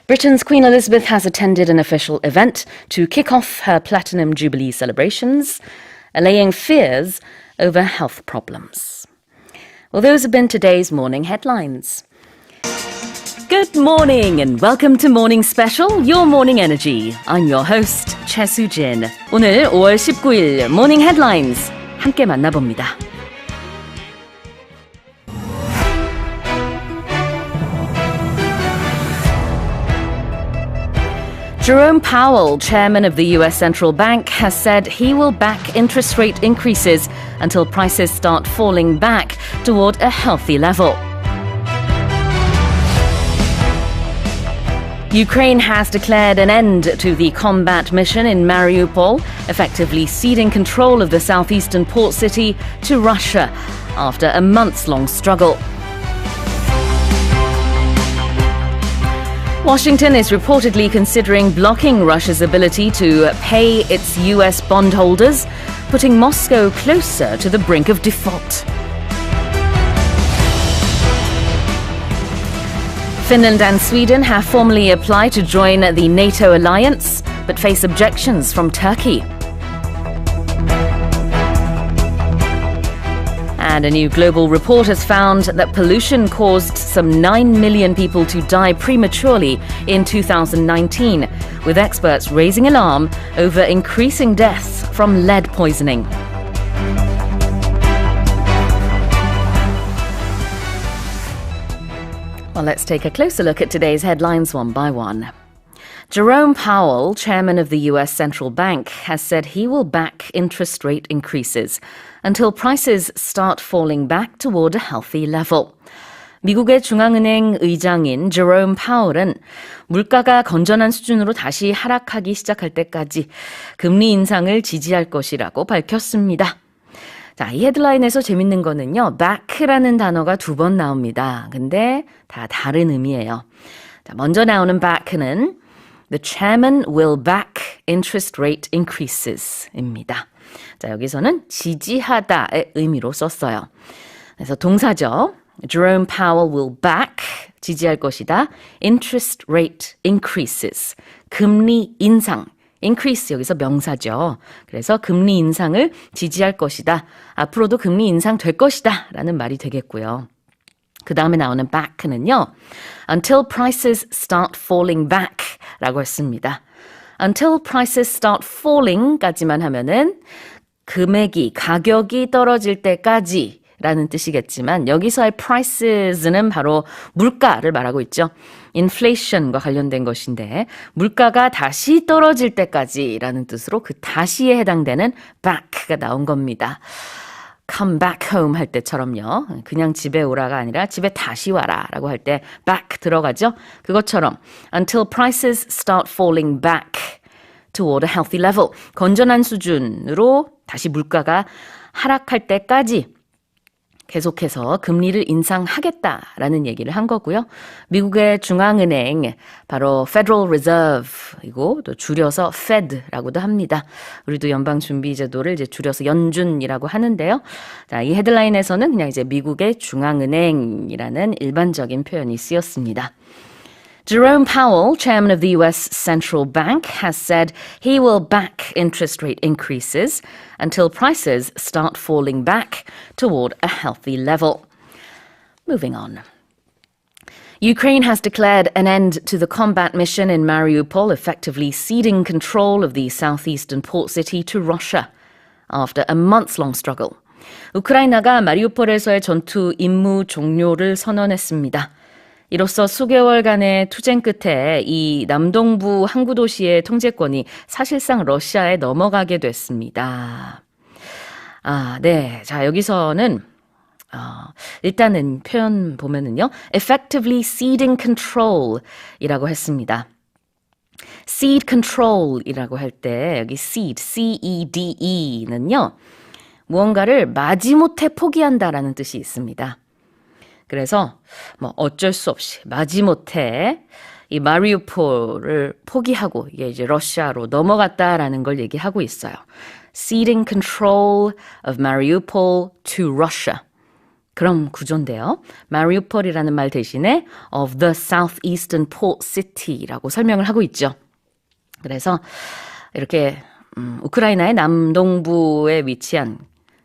Britain's Queen Elizabeth has attended an official event to kick off her Platinum Jubilee celebrations, allaying fears over health problems. Well, those have been today's morning headlines. Good morning and welcome to Morning Special, Your Morning Energy. I'm your host, Choi Soo-jin. 오늘 5월 19일 Morning Headlines 함께 만나봅니다. Jerome Powell, chairman of the U.S. Central Bank, has said he will back interest rate increases until prices start falling back toward a healthy level. Ukraine has declared an end to the combat mission in Mariupol, effectively ceding control of the southeastern port city to Russia after a months-long struggle. Washington is reportedly considering blocking Russia's ability to pay its U.S. bondholders, putting Moscow closer to the brink of default. Finland and Sweden have formally applied to join the NATO alliance, but face objections from Turkey. And a new global report has found that pollution caused some 9 million people to die prematurely in 2019, with experts raising alarm over increasing deaths from lead poisoning. Well, let's take a closer look at today's headlines one by one. Jerome Powell, chairman of the U.S. Central Bank, has said he will back interest rate increases until prices start falling back toward a healthy level. 미국의 중앙은행 의장인 제롬 파월은 물가가 건전한 수준으로 다시 하락하기 시작할 때까지 금리 인상을 지지할 것이라고 밝혔습니다. 자, 이 헤드라인에서 재밌는 거는요, back라는 단어가 2번 나옵니다. 근데 다 다른 의미예요. 자, 먼저 나오는 back는 The chairman will back interest rate increases입니다. 자, 여기서는 지지하다의 의미로 썼어요. 그래서 동사죠. Jerome Powell will back, 지지할 것이다. interest rate increases, 금리 인상. increase 여기서 명사죠. 그래서 금리 인상을 지지할 것이다. 앞으로도 금리 인상 될 것이다. 라는 말이 되겠고요. 그 다음에 나오는 back는요. Until prices start falling back 라고 했습니다. Until prices start falling 까지만 하면은 가격이 떨어질 때까지 라는 뜻이겠지만 여기서의 prices는 바로 물가를 말하고 있죠. inflation과 관련된 것인데 물가가 다시 떨어질 때까지 라는 뜻으로 그 다시에 해당되는 back가 나온 겁니다. come back home 할 때처럼요. 그냥 집에 오라가 아니라 집에 다시 와라 라고 할 때 back 들어가죠. 그것처럼 until prices start falling back toward a healthy level. 건전한 수준으로 다시 물가가 하락할 때까지 계속해서 금리를 인상하겠다라는 얘기를 한 거고요. 미국의 중앙은행 바로 Federal Reserve이고 또 줄여서 Fed라고도 합니다. 우리도 연방준비제도를 이제 줄여서 연준이라고 하는데요. 자, 이 헤드라인에서는 그냥 이제 미국의 중앙은행이라는 일반적인 표현이 쓰였습니다. Jerome Powell, chairman of the U.S. Central Bank, has said he will back interest rate increases until prices start falling back toward a healthy level. Moving on. Ukraine has declared an end to the combat mission in Mariupol, effectively ceding control of the southeastern port city to Russia after a months-long struggle. 우크라이나가 마리우폴에서의 전투 임무 종료를 선언했습니다. 이로써 수개월간의 투쟁 끝에 이 남동부 항구 도시의 통제권이 사실상 러시아에 넘어가게 됐습니다. 네. 자, 여기서는 일단은 표현 보면은요. effectively ceding control 이라고 했습니다. cede control 이라고 할 때 여기 cede, C-E-D-E는요. 무언가를 마지못해 포기한다라는 뜻이 있습니다. 그래서 어쩔 수 없이 마지못해 이 마리우폴을 포기하고 이게 이제 러시아로 넘어갔다라는 걸 얘기하고 있어요. ceding control of Mariupol to Russia. 그럼 구조인데요. 마리우폴이라는 말 대신에 of the southeastern port city라고 설명을 하고 있죠. 그래서 이렇게 우크라이나의 남동부에 위치한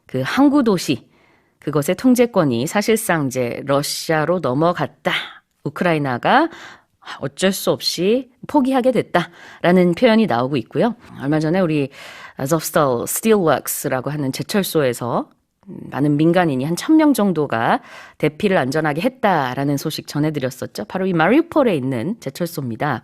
그 항구 도시 그것의 통제권이 사실상 이제 러시아로 넘어갔다. 우크라이나가 어쩔 수 없이 포기하게 됐다라는 표현이 나오고 있고요. 얼마 전에 우리 Azovstal Steelworks라고 하는 제철소에서 많은 민간인이 한 1,000명 정도가 대피를 안전하게 했다라는 소식 전해드렸었죠. 바로 이 마리우폴에 있는 제철소입니다.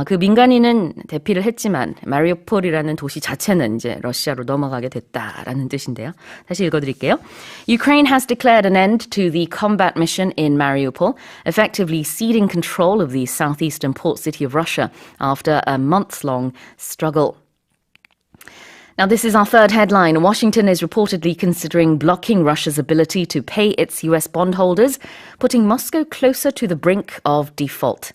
그 민간인은 대피를 했지만 마리우폴이라는 도시 자체는 이제 러시아로 넘어가게 됐다라는 뜻인데요. 다시 읽어드릴게요. Ukraine has declared an end to the combat mission in Mariupol, effectively ceding control of the southeastern port city of Russia after a months-long struggle. Now, this is our third headline. Washington is reportedly considering blocking Russia's ability to pay its US bondholders, putting Moscow closer to the brink of default.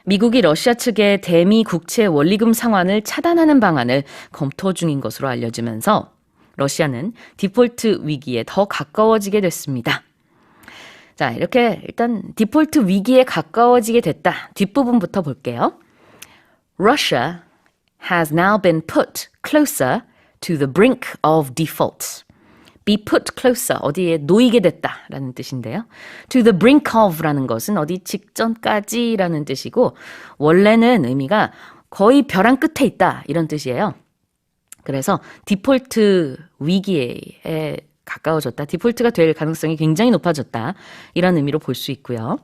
미국이 러시아 측의 대미 국채 원리금 상환을 차단하는 방안을 검토 중인 것으로 알려지면서 러시아는 디폴트 위기에 더 가까워지게 됐습니다. 자, 이렇게 일단 디폴트 위기에 가까워지게 됐다. 뒷부분부터 볼게요. Russia has now been put closer to the brink of default. be put closer, 어디에 놓이게 됐다라는 뜻인데요. to the brink of라는 것은 어디 직전까지라는 뜻이고 원래는 의미가 거의 벼랑 끝에 있다 이런 뜻이에요. 그래서 디폴트 위기에 가까워졌다. 디폴트가 될 가능성이 굉장히 높아졌다. 이런 의미로 볼 수 있고요.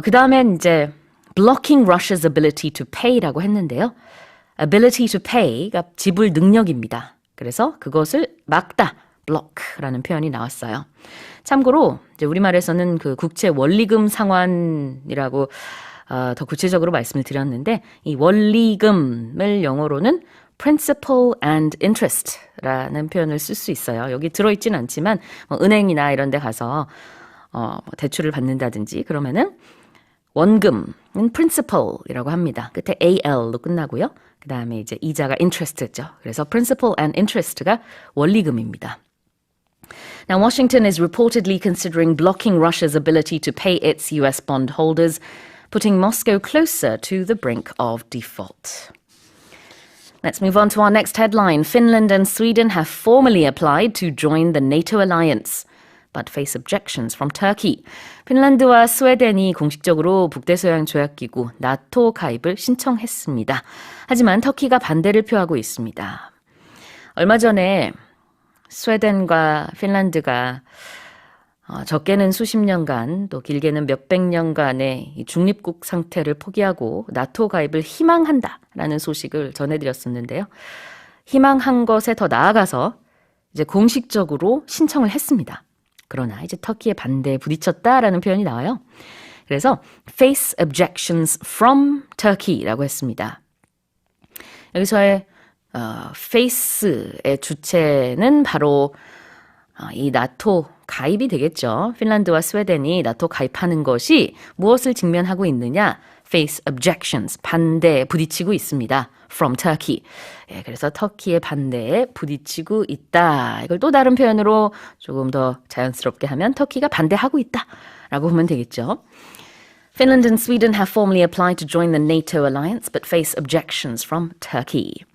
그 다음엔 이제 blocking Russia's ability to pay라고 했는데요. ability to pay가 지불 능력입니다. 그래서 그것을 막다, block라는 표현이 나왔어요. 참고로 이제 우리말에서는 그 국채 원리금 상환이라고 더 구체적으로 말씀을 드렸는데 이 원리금을 영어로는 principal and interest라는 표현을 쓸 수 있어요. 여기 들어있진 않지만 은행이나 이런 데 가서 대출을 받는다든지 그러면은 원금은 principal이라고 합니다. 끝에 AL로 끝나고요. 그 다음에 이제 이자가 interest죠. 그래서 principal and interest가 원리금입니다. Now, Washington is reportedly considering blocking Russia's ability to pay its US bondholders, putting Moscow closer to the brink of default. Let's move on to our next headline. Finland and Sweden have formally applied to join the NATO alliance, but face objections from Turkey. 핀란드와 스웨덴이 공식적으로 북대서양조약기구 나토 가입을 신청했습니다. 하지만 터키가 반대를 표하고 있습니다. 얼마 전에 스웨덴과 핀란드가 적게는 수십 년간 또 길게는 몇백 년간의 중립국 상태를 포기하고 나토 가입을 희망한다라는 소식을 전해드렸었는데요. 희망한 것에 더 나아가서 이제 공식적으로 신청을 했습니다. 그러나 이제 터키의 반대에 부딪혔다라는 표현이 나와요. 그래서 face objections from Turkey라고 했습니다. 여기서의 face의 주체는 바로 이 나토 가입이 되겠죠. 핀란드와 스웨덴이 나토 가입하는 것이 무엇을 직면하고 있느냐? face objections, 반대에 부딪히고 있습니다. from Turkey. 예, 그래서 터키의 반대에 부딪히고 있다. 이걸 또 다른 표현으로 조금 더 자연스럽게 하면 터키가 반대하고 있다라고 보면 되겠죠. Finland and Sweden have formally applied to join the NATO alliance but face objections from Turkey.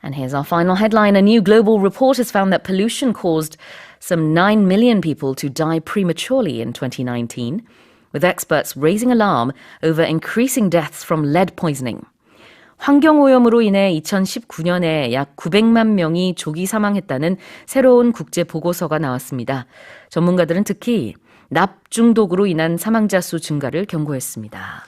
And here's our final headline. A new global report has found that pollution caused some 9 million people to die prematurely in 2019, with experts raising alarm over increasing deaths from lead poisoning. 환경오염으로 인해 2019년에 약 900만 명이 조기 사망했다는 새로운 국제 보고서가 나왔습니다. 전문가들은 특히 납 중독으로 인한 사망자 수 증가를 경고했습니다.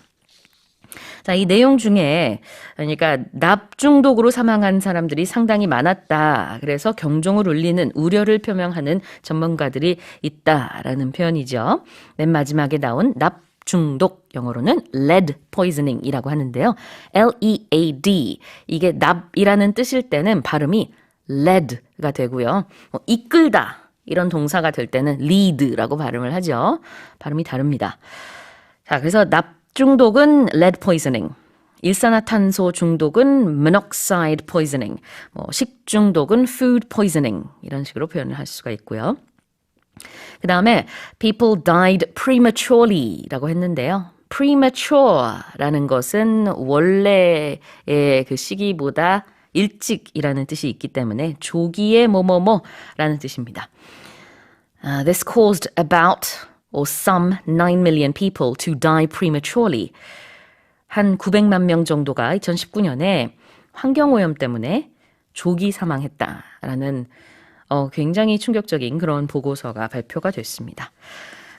자, 이 내용 중에 그러니까 납 중독으로 사망한 사람들이 상당히 많았다. 그래서 경종을 울리는 우려를 표명하는 전문가들이 있다라는 표현이죠. 맨 마지막에 나온 납 중독, 영어로는 lead poisoning이라고 하는데요. L-E-A-D, 이게 납이라는 뜻일 때는 발음이 lead가 되고요. 이끌다 이런 동사가 될 때는 lead라고 발음을 하죠. 발음이 다릅니다. 자, 그래서 납 중독은 lead poisoning, 일산화탄소 중독은 monoxide poisoning, 식중독은 food poisoning 이런 식으로 표현을 할 수가 있고요. 그 다음에 people died prematurely라고 했는데요. premature라는 것은 원래의 그 시기보다 일찍이라는 뜻이 있기 때문에 조기의 뭐뭐뭐라는 뜻입니다. This caused about or some 9 million people to die prematurely. 한 900만 명 정도가 2019년에 환경오염 때문에 조기 사망했다라는 굉장히 충격적인 그런 보고서가 발표가 됐습니다.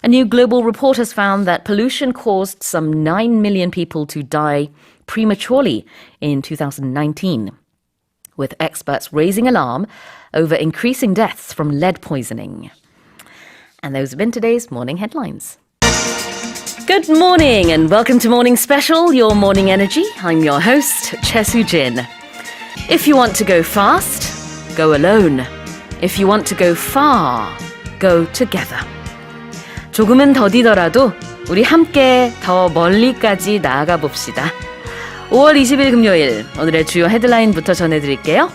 A new global report has found that pollution caused some 9 million people to die prematurely in 2019, with experts raising alarm over increasing deaths from lead poisoning. And those have been today's morning headlines. Good morning and welcome to Morning Special, your morning energy. I'm your host, Che Soo-jin. If you want to go fast, go alone. If you want to go far, go together. 조금은 더디더라도 우리 함께 더 멀리까지 나아가 봅시다. 5월 20일 금요일, 오늘의 주요 헤드라인부터 전해드릴게요.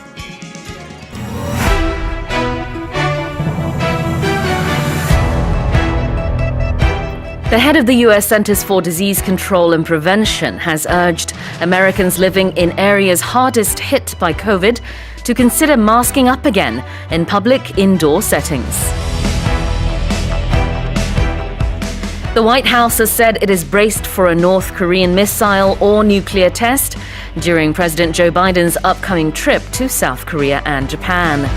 The head of the U.S. Centers for Disease Control and Prevention has urged Americans living in areas hardest hit by COVID to consider masking up again in public indoor settings. The White House has said it is braced for a North Korean missile or nuclear test during President Joe Biden's upcoming trip to South Korea and Japan.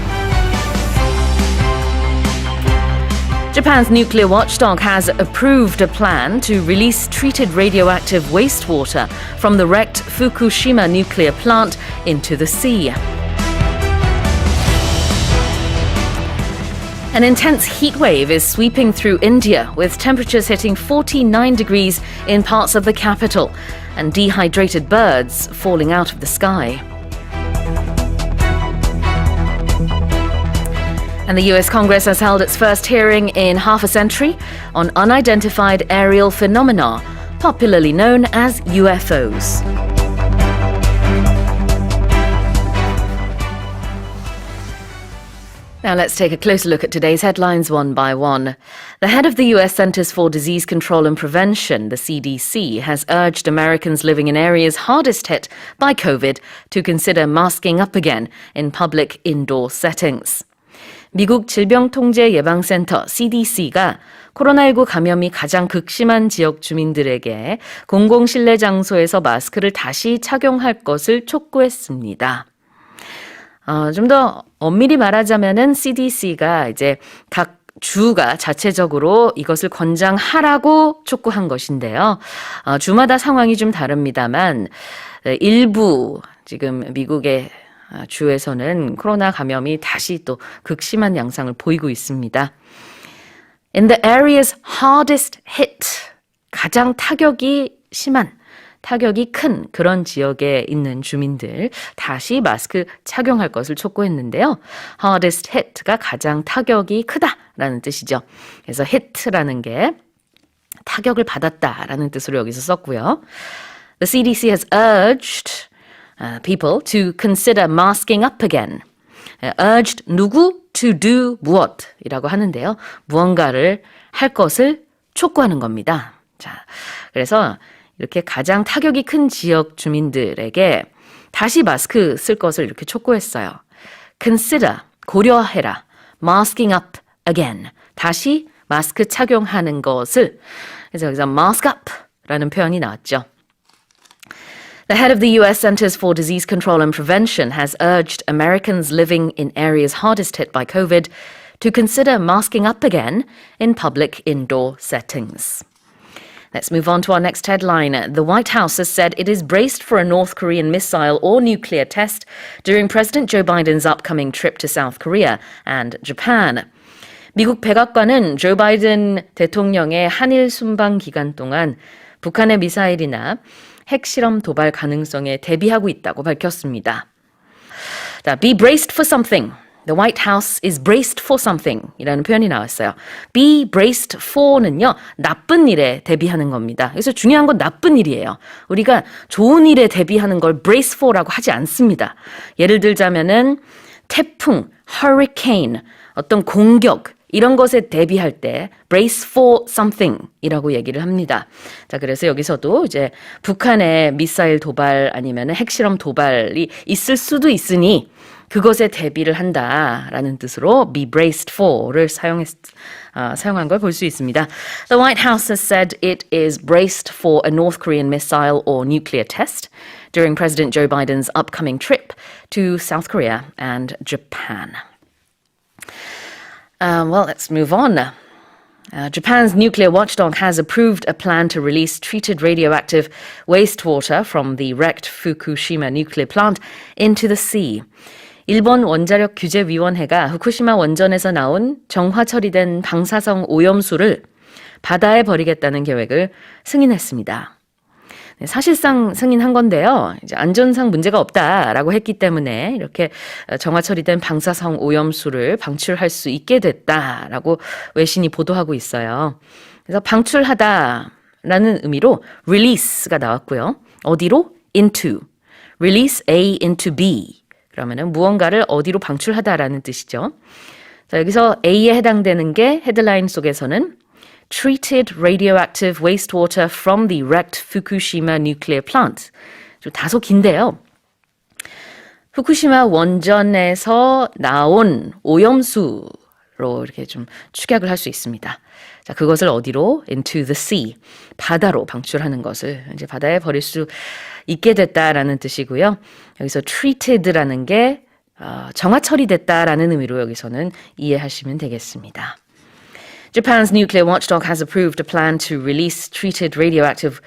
Japan's nuclear watchdog has approved a plan to release treated radioactive wastewater from the wrecked Fukushima nuclear plant into the sea. An intense heat wave is sweeping through India, with temperatures hitting 49 degrees in parts of the capital and dehydrated birds falling out of the sky. And the US Congress has held its first hearing in half a century on unidentified aerial phenomena, popularly known as UFOs. Now let's take a closer look at today's headlines one by one. The head of the US Centers for Disease Control and Prevention, the CDC, has urged Americans living in areas hardest hit by COVID to consider masking up again in public indoor settings. 미국 질병통제예방센터 CDC가 코로나19 감염이 가장 극심한 지역 주민들에게 공공실내 장소에서 마스크를 다시 착용할 것을 촉구했습니다. 좀 더 엄밀히 말하자면은 CDC가 이제 각 주가 자체적으로 이것을 권장하라고 촉구한 것인데요. 주마다 상황이 좀 다릅니다만 일부 지금 미국의 주에서는 코로나 감염이 다시 또 극심한 양상을 보이고 있습니다. In the areas hardest hit, 가장 타격이 큰 그런 지역에 있는 주민들 다시 마스크 착용할 것을 촉구했는데요. hardest hit가 가장 타격이 크다라는 뜻이죠. 그래서 hit라는 게 타격을 받았다라는 뜻으로 여기서 썼고요. The CDC has urged people to consider masking up again. urged 누구 to do 무엇이라고 하는데요. 무언가를 할 것을 촉구하는 겁니다. 자, 그래서 이렇게 가장 타격이 큰 지역 주민들에게 다시 마스크 쓸 것을 이렇게 촉구했어요. consider, 고려해라. masking up again. 다시 마스크 착용하는 것을. 그래서 여기서 mask up라는 표현이 나왔죠. The head of the US Centers for Disease Control and Prevention has urged Americans living in areas hardest hit by COVID to consider masking up again in public indoor settings. Let's move on to our next headline. The White House has said it is braced for a North Korean missile or nuclear test during President Joe Biden's upcoming trip to South Korea and Japan. 미국 백악관은 조 바이든 대통령의 한일 순방 기간 동안 북한의 미사일이나 핵실험 도발 가능성에 대비하고 있다고 밝혔습니다. 자, be braced for something. The White House is braced for something 이라는 표현이 나왔어요. Be braced for는요, 나쁜 일에 대비하는 겁니다. 그래서 중요한 건 나쁜 일이에요. 우리가 좋은 일에 대비하는 걸 brace for라고 하지 않습니다. 예를 들자면은 태풍, hurricane, 어떤 공격, 이런 것에 대비할 때 brace for something 이라고 얘기를 합니다. 자, 그래서 여기서도 이제 북한의 미사일 도발 아니면 핵실험 도발이 있을 수도 있으니 그것에 대비를 한다라는 뜻으로 be braced for를 사용한 걸 볼 수 있습니다. The White House has said it is braced for a North Korean missile or nuclear test during President Joe Biden's upcoming trip to South Korea and Japan. Well, let's move on. Japan's nuclear watchdog has approved a plan to release treated radioactive wastewater from the wrecked Fukushima nuclear plant into the sea. 일본 원자력 규제위원회가 후쿠시마 원전에서 나온 정화 처리된 방사성 오염수를 바다에 버리겠다는 계획을 승인했습니다. 사실상 승인한 건데요. 이제 안전상 문제가 없다라고 했기 때문에 이렇게 정화 처리된 방사성 오염수를 방출할 수 있게 됐다라고 외신이 보도하고 있어요. 그래서 방출하다라는 의미로 release가 나왔고요. 어디로? into. release A into B. 그러면은 무언가를 어디로 방출하다라는 뜻이죠. 자, 여기서 A에 해당되는 게 헤드라인 속에서는 treated radioactive wastewater from the wrecked Fukushima nuclear plant. 좀 다소 긴데요. 후쿠시마 원전에서 나온 오염수로 이렇게 좀 축약을 할 수 있습니다. 자, 그것을 어디로? into the sea. 바다로 방출하는 것을 이제 바다에 버릴 수 있게 됐다라는 뜻이고요. 여기서 treated라는 게 정화 처리됐다라는 의미로 여기서는 이해하시면 되겠습니다. Japan's nuclear watchdog has approved a plan to release treated radioactive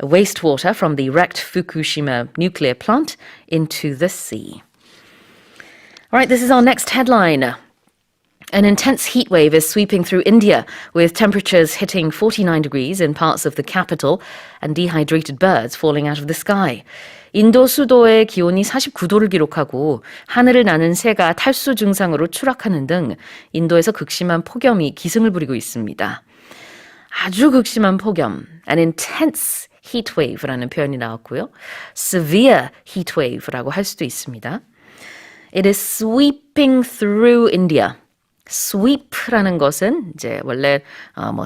wastewater from the wrecked Fukushima nuclear plant into the sea. All right, this is our next headline. An intense heat wave is sweeping through India, with temperatures hitting 49 degrees in parts of the capital and dehydrated birds falling out of the sky. 인도 수도의 기온이 49도를 기록하고 하늘을 나는 새가 탈수 증상으로 추락하는 등 인도에서 극심한 폭염이 기승을 부리고 있습니다. 아주 극심한 폭염, an intense heat wave라는 표현이 나왔고요. severe heat wave라고 할 수도 있습니다. It is sweeping through India. sweep라는 것은 이제 원래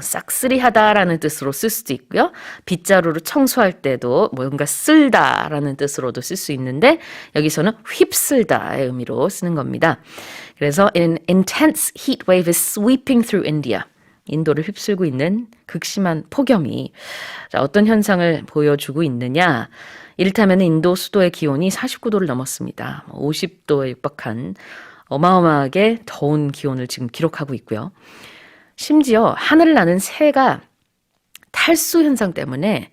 싹쓸이하다라는 뜻으로 쓸 수도 있고요. 빗자루로 청소할 때도 뭔가 쓸다라는 뜻으로도 쓸 수 있는데 여기서는 휩쓸다의 의미로 쓰는 겁니다. 그래서 an intense heat wave is sweeping through India. 인도를 휩쓸고 있는 극심한 폭염이 어떤 현상을 보여주고 있느냐. 이를테면 인도 수도의 기온이 49도를 넘었습니다. 50도에 육박한 어마어마하게 더운 기온을 지금 기록하고 있고요. 심지어 하늘을 나는 새가 탈수 현상 때문에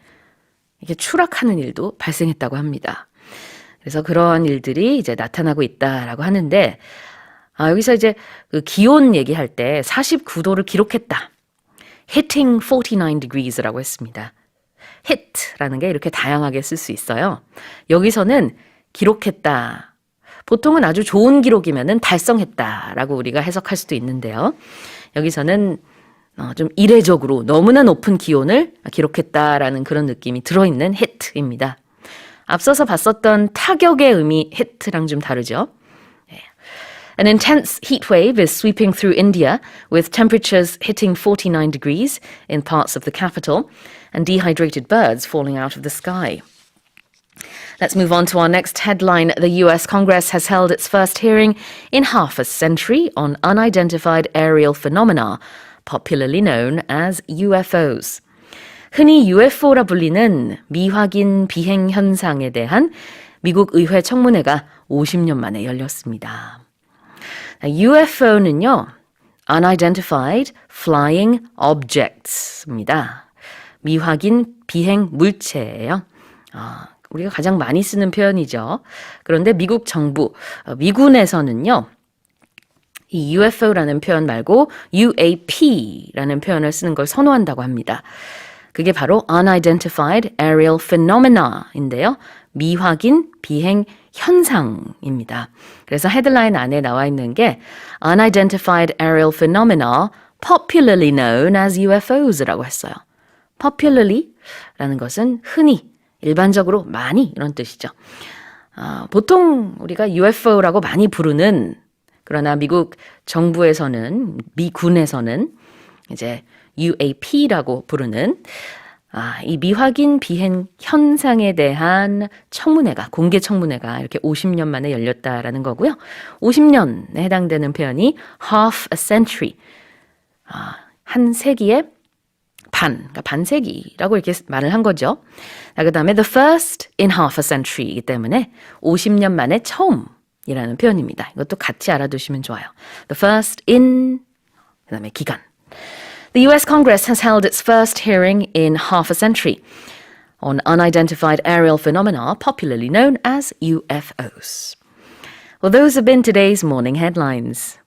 이게 추락하는 일도 발생했다고 합니다. 그래서 그러한 일들이 이제 나타나고 있다라고 하는데 여기서 이제 그 기온 얘기할 때 49도를 기록했다. hitting 49 degrees라고 했습니다. hit라는 게 이렇게 다양하게 쓸 수 있어요. 여기서는 기록했다. 보통은 아주 좋은 기록이면은 달성했다라고 우리가 해석할 수도 있는데요. 여기서는 좀 이례적으로 너무나 높은 기온을 기록했다라는 그런 느낌이 들어있는 hit입니다. 앞서서 봤었던 타격의 의미 hit랑 좀 다르죠. An intense heat wave is sweeping through India with temperatures hitting 49 degrees in parts of the capital and dehydrated birds falling out of the sky. Let's move on to our next headline. The U.S. Congress has held its first hearing in half a century on unidentified aerial phenomena, popularly known as UFOs. 흔히 UFO라 불리는 미확인 비행 현상에 대한 미국 의회 청문회가 50년 만에 열렸습니다. UFO는요, Unidentified Flying Objects입니다. 미확인 비행 물체예요. 우리가 가장 많이 쓰는 표현이죠. 그런데 미국 정부, 미군에서는요, 이 UFO라는 표현 말고 UAP라는 표현을 쓰는 걸 선호한다고 합니다. 그게 바로 Unidentified Aerial Phenomena인데요. 미확인 비행 현상입니다. 그래서 헤드라인 안에 나와 있는 게 Unidentified Aerial Phenomena, popularly known as UFOs라고 했어요. Popularly라는 것은 흔히, 일반적으로 많이 이런 뜻이죠. 보통 우리가 UFO라고 많이 부르는, 그러나 미국 정부에서는, 미군에서는 이제 UAP라고 부르는 이 미확인 비행 현상에 대한 청문회가, 공개 청문회가 이렇게 50년 만에 열렸다라는 거고요. 50년에 해당되는 표현이 half a century, 한 세기의 반, 그러니까 반세기라고 이렇게 말을 한 거죠. 그 다음에 the first in half a century이기 때문에 50년 만에 처음이라는 표현입니다. 이것도 같이 알아두시면 좋아요. The first in, 그 다음에 기간. The US Congress has held its first hearing in half a century on unidentified aerial phenomena, popularly known as UFOs. Well, those have been today's morning headlines.